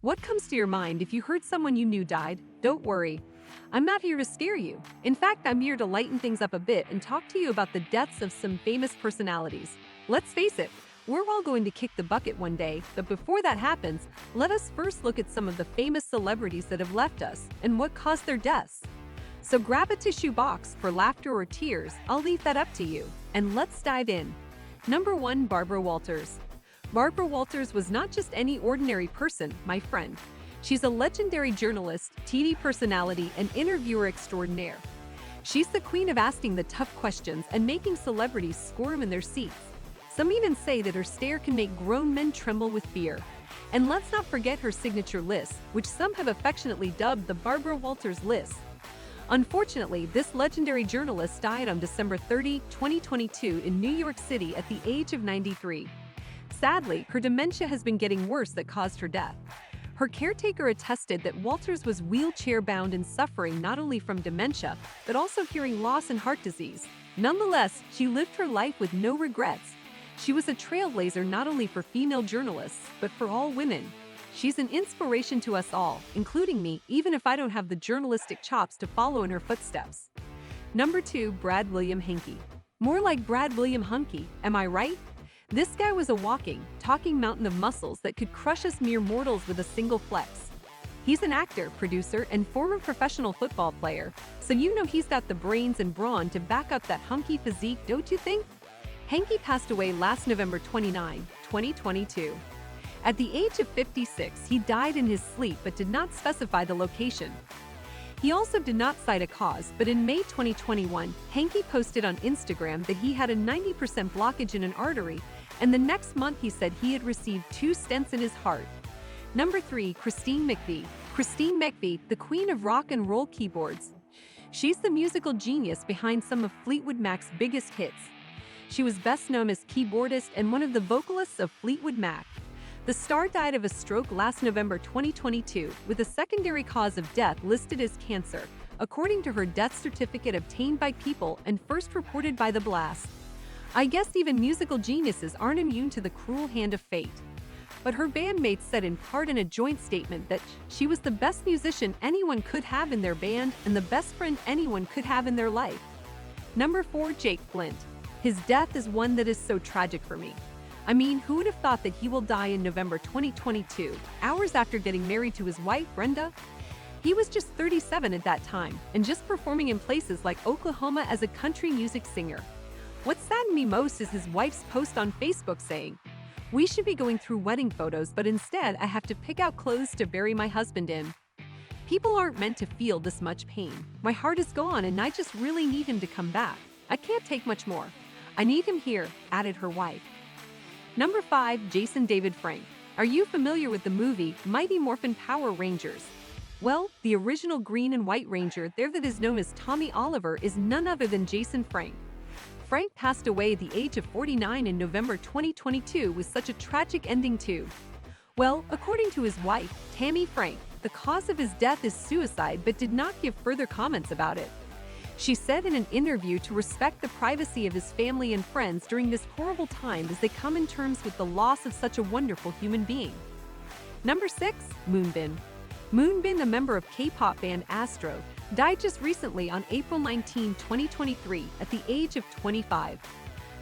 What comes to your mind if you heard someone you knew died? Don't worry. I'm not here to scare you. In fact, I'm here to lighten things up a bit and talk to you about the deaths of some famous personalities. Let's face it, we're all going to kick the bucket one day, but before that happens, let us first look at some of the famous celebrities that have left us and what caused their deaths. So grab a tissue box for laughter or tears, I'll leave that up to you. And let's dive in. Number 1. Barbara Walters. Barbara Walters was not just any ordinary person, my friend. She's a legendary journalist, TV personality, and interviewer extraordinaire. She's the queen of asking the tough questions and making celebrities squirm in their seats. Some even say that her stare can make grown men tremble with fear. And let's not forget her signature list, which some have affectionately dubbed the Barbara Walters list. Unfortunately, this legendary journalist died on December 30, 2022 in New York City at the age of 93. Sadly, her dementia has been getting worse that caused her death. Her caretaker attested that Walters was wheelchair-bound and suffering not only from dementia, but also hearing loss and heart disease. Nonetheless, she lived her life with no regrets. She was a trailblazer not only for female journalists, but for all women. She's an inspiration to us all, including me, even if I don't have the journalistic chops to follow in her footsteps. Number 2. Brad William Henke. More like Brad William Hunke, am I right? This guy was a walking, talking mountain of muscles that could crush us mere mortals with a single flex. He's an actor, producer, and former professional football player, so you know he's got the brains and brawn to back up that hunky physique, don't you think? Henke passed away last November 29, 2022. At the age of 56, he died in his sleep but did not specify the location. He also did not cite a cause, but in May 2021, Henke posted on Instagram that he had a 90% blockage in an artery, and the next month he said he had received 2 stents in his heart. Number 3. Christine McBee. Christine McBee, the queen of rock and roll keyboards. She's the musical genius behind some of Fleetwood Mac's biggest hits. She was best known as keyboardist and one of the vocalists of Fleetwood Mac. The star died of a stroke last November 2022, with a secondary cause of death listed as cancer, according to her death certificate obtained by People and first reported by The Blast. I guess even musical geniuses aren't immune to the cruel hand of fate. But her bandmates said in part in a joint statement that she was the best musician anyone could have in their band and the best friend anyone could have in their life. Number 4. Jake Flint. His death is one that is so tragic for me. I mean, who would have thought that he will die in November 2022, hours after getting married to his wife, Brenda? He was just 37 at that time, and just performing in places like Oklahoma as a country music singer. What saddened me most is his wife's post on Facebook saying, "We should be going through wedding photos, but instead I have to pick out clothes to bury my husband in." People aren't meant to feel this much pain. My heart is gone and I just really need him to come back. I can't take much more. I need him here, added her wife. Number 5. Jason David Frank. Are you familiar with the movie Mighty Morphin Power Rangers? Well, the original green and white ranger there that is known as Tommy Oliver is none other than Jason Frank. Frank passed away at the age of 49 in November 2022 with such a tragic ending too. Well, according to his wife, Tammy Frank, the cause of his death is suicide but did not give further comments about it. She said in an interview to respect the privacy of his family and friends during this horrible time as they come in terms with the loss of such a wonderful human being. Number 6. Moonbin. Moonbin, a member of K-pop band Astro, died just recently on April 19, 2023, at the age of 25.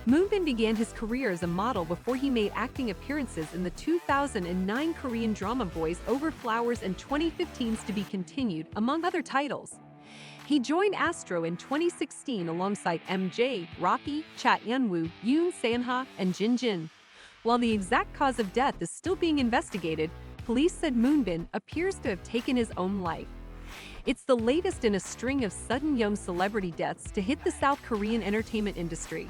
Moonbin began his career as a model before he made acting appearances in the 2009 Korean drama Boys Over Flowers and 2015's To Be Continued, among other titles. He joined Astro in 2016 alongside MJ, Rocky, Cha Eun-woo, Yoon Sang-ha, and Jin Jin. While the exact cause of death is still being investigated, police said Moonbin appears to have taken his own life. It's the latest in a string of sudden young celebrity deaths to hit the South Korean entertainment industry.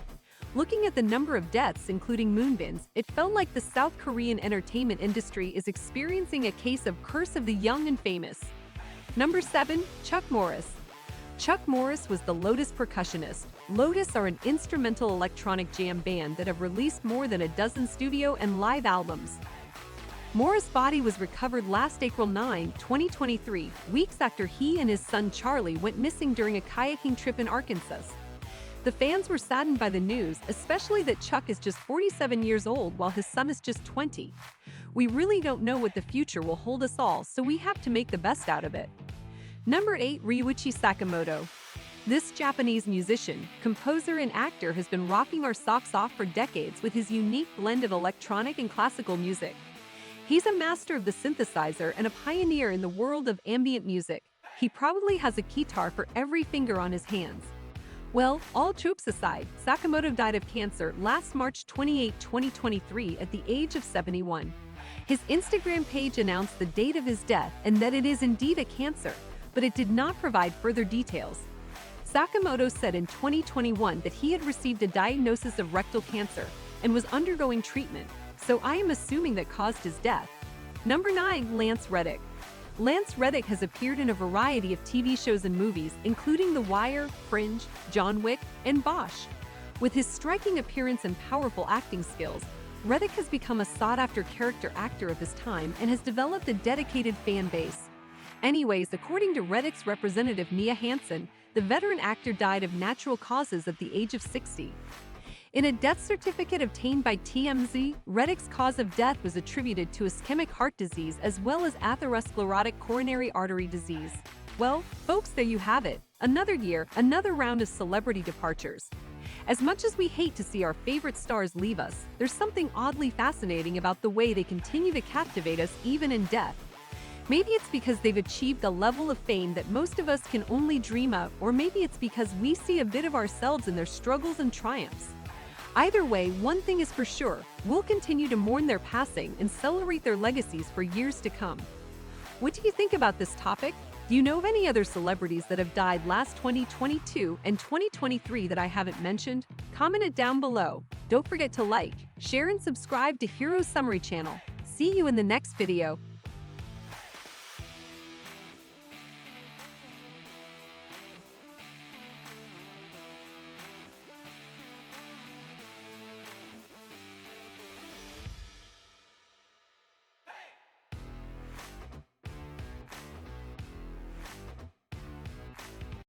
Looking at the number of deaths, including Moonbin's, it felt like the South Korean entertainment industry is experiencing a case of curse of the young and famous. Number 7. Chuck Morris. Chuck Morris was the Lotus percussionist. Lotus are an instrumental electronic jam band that have released more than a dozen studio and live albums. Morris' body was recovered last April 9, 2023, weeks after he and his son Charlie went missing during a kayaking trip in Arkansas. The fans were saddened by the news, especially that Chuck is just 47 years old while his son is just 20. We really don't know what the future will hold us all, so we have to make the best out of it. Number 8. Ryuichi Sakamoto. This Japanese musician, composer, and actor has been rocking our socks off for decades with his unique blend of electronic and classical music. He's a master of the synthesizer and a pioneer in the world of ambient music. He probably has a guitar for every finger on his hands. Well, all jokes aside, Sakamoto died of cancer last March 28, 2023 at the age of 71. His Instagram page announced the date of his death and that it is indeed a cancer, but it did not provide further details. Sakamoto said in 2021 that he had received a diagnosis of rectal cancer and was undergoing treatment, so I am assuming that caused his death. Number 9. Lance Reddick. Lance Reddick has appeared in a variety of TV shows and movies, including The Wire, Fringe, John Wick, and Bosch. With his striking appearance and powerful acting skills, Reddick has become a sought-after character actor of his time and has developed a dedicated fan base. Anyways, according to Reddick's representative Mia Hansen, the veteran actor died of natural causes at the age of 60. In a death certificate obtained by TMZ, Reddick's cause of death was attributed to ischemic heart disease as well as atherosclerotic coronary artery disease. Well, folks, there you have it. Another year, another round of celebrity departures. As much as we hate to see our favorite stars leave us, there's something oddly fascinating about the way they continue to captivate us even in death. Maybe it's because they've achieved a level of fame that most of us can only dream of, or maybe it's because we see a bit of ourselves in their struggles and triumphs. Either way, one thing is for sure, we'll continue to mourn their passing and celebrate their legacies for years to come. What do you think about this topic? Do you know of any other celebrities that have died last 2022 and 2023 that I haven't mentioned? Comment it down below. Don't forget to like, share, and subscribe to Hero Summary channel. See you in the next video.